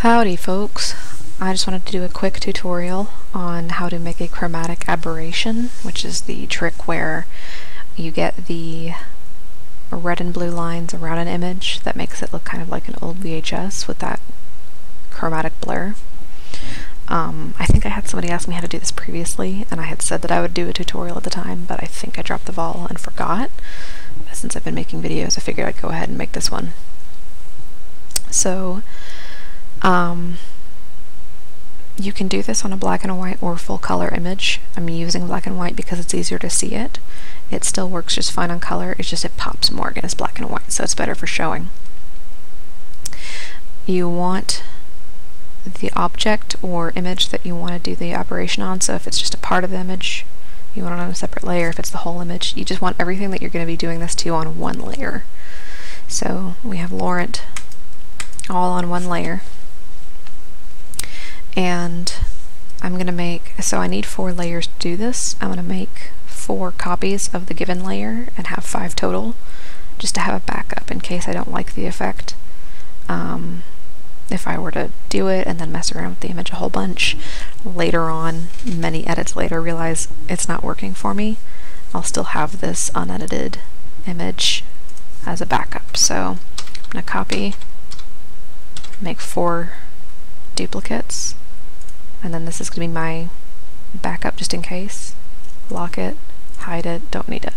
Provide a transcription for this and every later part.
Howdy folks, I just wanted to do a quick tutorial on how to make a chromatic aberration, which is the trick where you get the red and blue lines around an image that makes it look kind of like an old VHS with that chromatic blur. I think I had somebody ask me how to do this previously, and I had said that I would do a tutorial at the time, but I think I dropped the ball and forgot. But since I've been making videos, I figured I'd go ahead and make this one. So, you can do this on a black and white or full color image. I'm using black and white because it's easier to see it. It still works just fine on color, it's just it pops more against black and white, so it's better for showing. You want the object or image that you want to do the aberration on, so if it's just a part of the image, you want it on a separate layer. If it's the whole image, you just want everything that you're going to be doing this to on one layer. So we have Laurent all on one layer. And I'm going to make, so I need 4 layers to do this. I'm going to make 4 copies of the given layer and have 5 total, just to have a backup in case I don't like the effect. If I were to do it and then mess around with the image a whole bunch, later on, many edits later, realize it's not working for me, I'll still have this unedited image as a backup. So I'm going to copy, make 4 duplicates, and then this is going to be my backup just in case. Lock it, hide it, don't need it.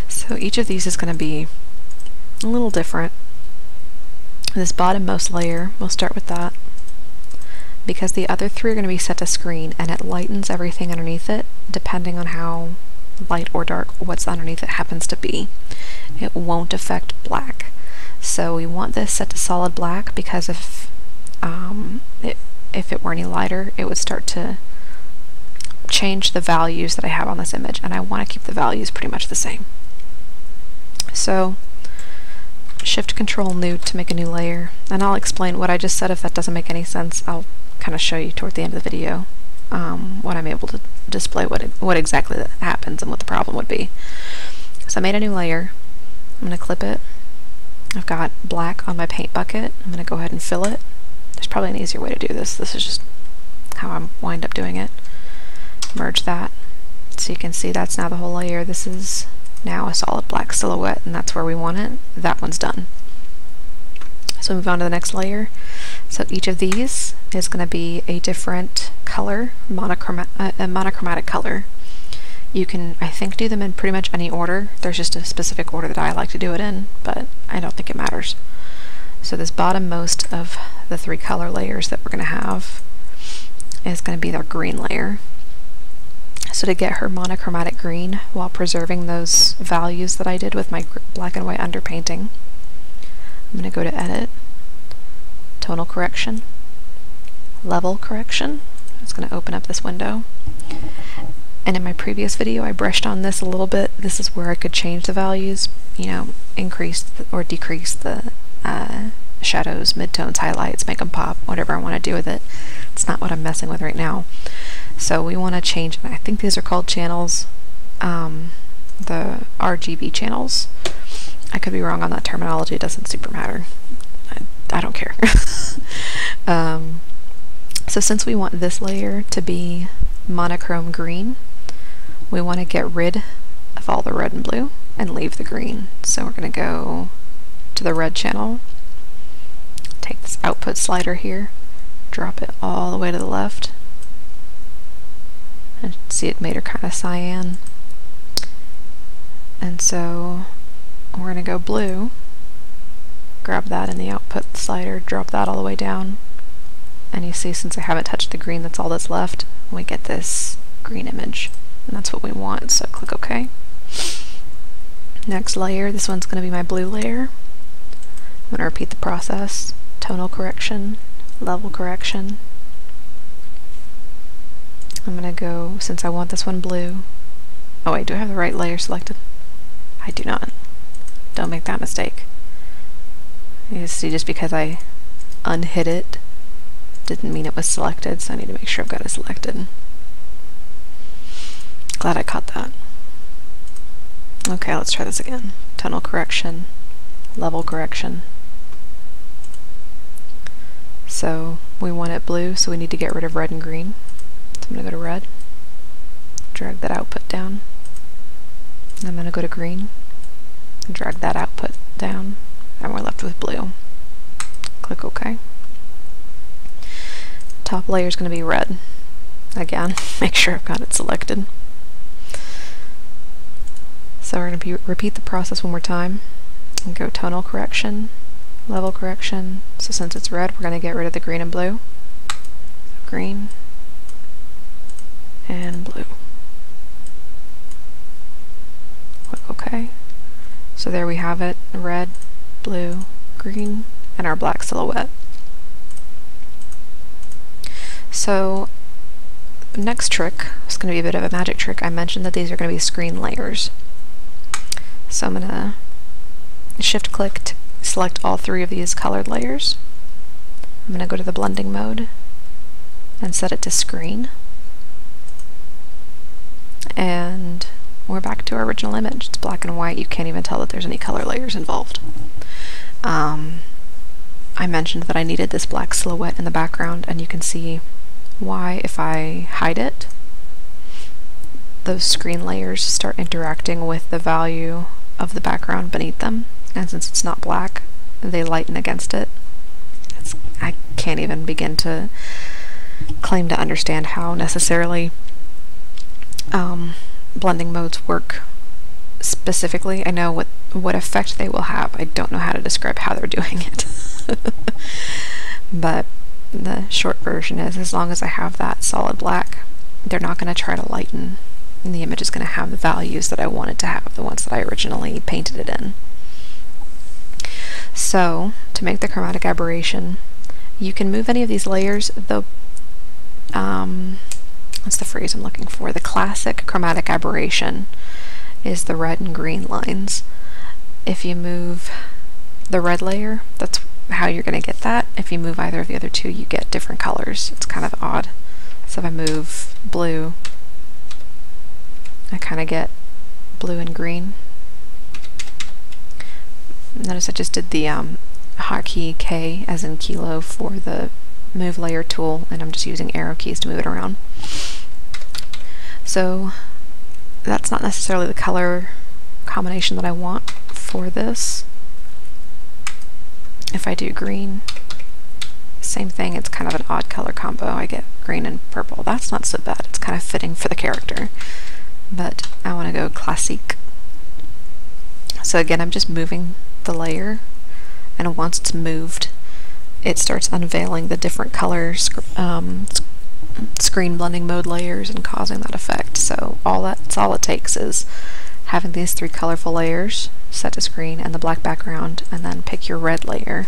So each of these is going to be a little different. This bottommost layer, we'll start with that, because the other 3 are going to be set to screen, and it lightens everything underneath it depending on how light or dark what's underneath it happens to be. It won't affect black. So we want this set to solid black because if it were any lighter, it would start to change the values that I have on this image, and I want to keep the values pretty much the same. So Shift Control New to make a new layer, and I'll explain what I just said. If that doesn't make any sense, I'll kind of show you toward the end of the video when I'm able to display what exactly that happens and what the problem would be. So I made a new layer. I'm going to clip it. I've got black on my paint bucket. I'm going to go ahead and fill it. There's probably an easier way to do this. This is just how I wind up doing it. Merge that so you can see that's now the whole layer. This is now a solid black silhouette, and that's where we want it. That one's done. So move on to the next layer. So each of these is going to be a different color, a monochromatic color. You can, I think, do them in pretty much any order. There's just a specific order that I like to do it in, but I don't think it matters. So this bottommost of the 3 color layers that we're going to have is going to be our green layer. So to get her monochromatic green while preserving those values that I did with my black and white underpainting, I'm going to go to Edit, Tonal Correction, Level Correction. It's going to open up this window. And in my previous video I brushed on this a little bit. This is where I could change the values, you know, increase or decrease the shadows, midtones, highlights, make them pop, whatever I want to do with it. It's not what I'm messing with right now. So we want to change, I think these are called channels, the Rgb channels. I could be wrong on that terminology, it doesn't super matter. I don't care. So since we want this layer to be monochrome green, we want to get rid of all the red and blue and leave the green. So we're going to go to the red channel, take this output slider here, drop it all the way to the left, and see it made her kind of cyan. And so we're going to go blue, grab that in the output slider, drop that all the way down, and you see since I haven't touched the green, that's all that's left. We get this green image, and that's what we want, so click OK. Next layer, this one's going to be my blue layer. I'm going to repeat the process, tonal correction, level correction. I'm going to go, since I want this one blue, oh wait, do I have the right layer selected? I do not. Don't make that mistake. You see, just because I unhid it didn't mean it was selected, so I need to make sure I've got it selected. Glad I caught that. Okay, let's try this again. Tonal correction, level correction. So we want it blue, so we need to get rid of red and green. So I'm going to go to red, drag that output down. I'm going to go to green, drag that output down, and we're left with blue. Click OK. Top layer is going to be red. Again, make sure I've got it selected. So we're going to repeat the process one more time and go tonal correction, level correction. So since it's red, we're going to get rid of the green and blue. Green and blue. Click OK. So there we have it, red, blue, green, and our black silhouette. So next trick is going to be a bit of a magic trick. I mentioned that these are going to be screen layers. So I'm going to shift click to select all three of these colored layers. I'm going to go to the blending mode and set it to screen. And we're back to our original image. It's black and white. You can't even tell that there's any color layers involved. I mentioned that I needed this black silhouette in the background, and you can see why if I hide it, those screen layers start interacting with the value of the background beneath them, and since it's not black, they lighten against it. I can't even begin to claim to understand how necessarily blending modes work specifically. I know what effect they will have. I don't know how to describe how they're doing it. But the short version is, as long as I have that solid black, they're not going to try to lighten, and the image is going to have the values that I want it to have, the ones that I originally painted it in. So, to make the chromatic aberration, you can move any of these layers. What's the phrase I'm looking for? The classic chromatic aberration is the red and green lines. If you move the red layer, that's how you're going to get that. If you move either of the other two, you get different colors. It's kind of odd. So if I move blue, I kind of get blue and green. Notice I just did the hotkey K as in kilo for the move layer tool, and I'm just using arrow keys to move it around. So that's not necessarily the color combination that I want for this. If I do green, same thing, it's kind of an odd color combo. I get green and purple. That's not so bad. It's kind of fitting for the character. But I want to go classique. So again, I'm just moving the layer, and once it's moved, it starts unveiling the different colors, screen blending mode layers, and causing that effect. So that's all it takes is having these three colorful layers set to screen and the black background, and then pick your red layer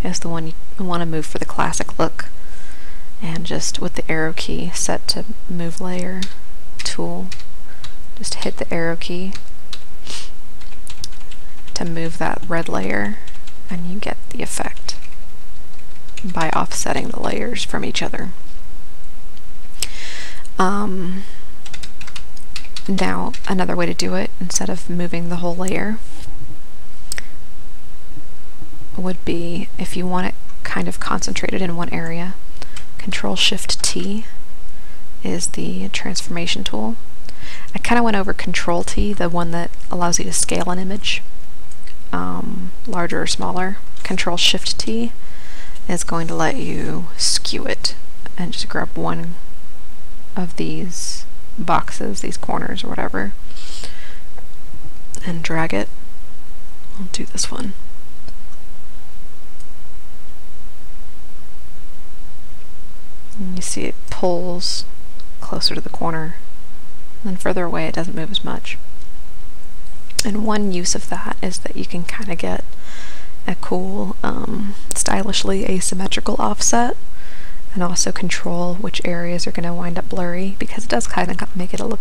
as the one you want to move for the classic look, and just with the arrow key set to move layer tool, just hit the arrow key to move that red layer, and you get the effect by offsetting the layers from each other. Now, another way to do it, instead of moving the whole layer, would be, if you want it kind of concentrated in one area, Control-Shift-T is the transformation tool. I kind of went over Control-T, the one that allows you to scale an image, larger or smaller. Control-Shift-T is going to let you skew it, and just grab one of these boxes, these corners or whatever, and drag it. I'll do this one. And you see it pulls closer to the corner, and then further away it doesn't move as much. And one use of that is that you can kind of get a cool, stylishly asymmetrical offset, and also control which areas are going to wind up blurry, because it does kind of make it look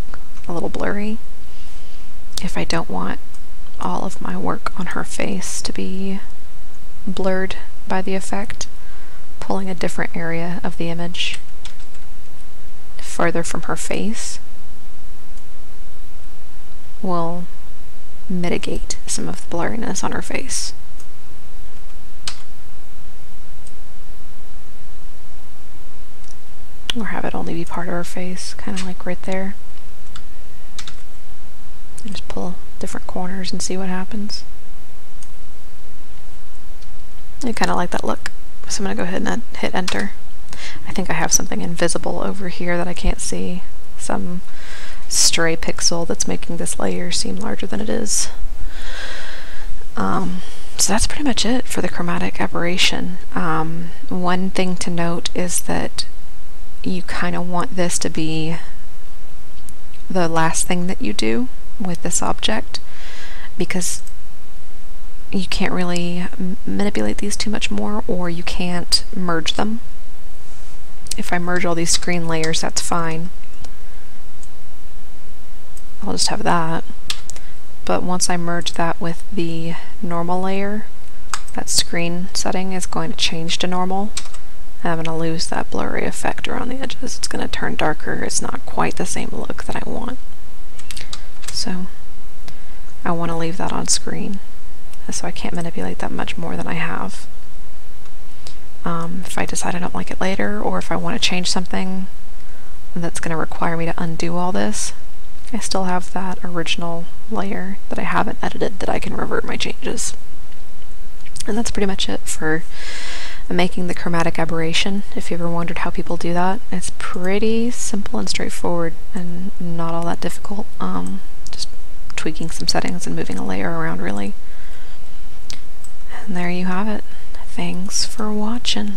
a little blurry. If I don't want all of my work on her face to be blurred by the effect, pulling a different area of the image further from her face will mitigate some of the blurriness on her face. or have it only be part of her face, kind of like right there. And just pull different corners and see what happens. I kind of like that look, so I'm going to go ahead and hit enter. I think I have something invisible over here that I can't see, some stray pixel that's making this layer seem larger than it is. So that's pretty much it for the chromatic aberration. One thing to note is that you kind of want this to be the last thing that you do with this object, because you can't really manipulate these too much more, or you can't merge them. If I merge all these screen layers, that's fine. I'll just have that. But once I merge that with the normal layer, that screen setting is going to change to normal. I'm going to lose that blurry effect around the edges. It's going to turn darker. It's not quite the same look that I want. So I want to leave that on screen, so I can't manipulate that much more than I have. If I decide I don't like it later, or if I want to change something that's going to require me to undo all this, I still have that original layer that I haven't edited that I can revert my changes. And that's pretty much it for making the chromatic aberration. If you ever wondered how people do that, it's pretty simple and straightforward and not all that difficult. Just tweaking some settings and moving a layer around, really. And there you have it. Thanks for watching.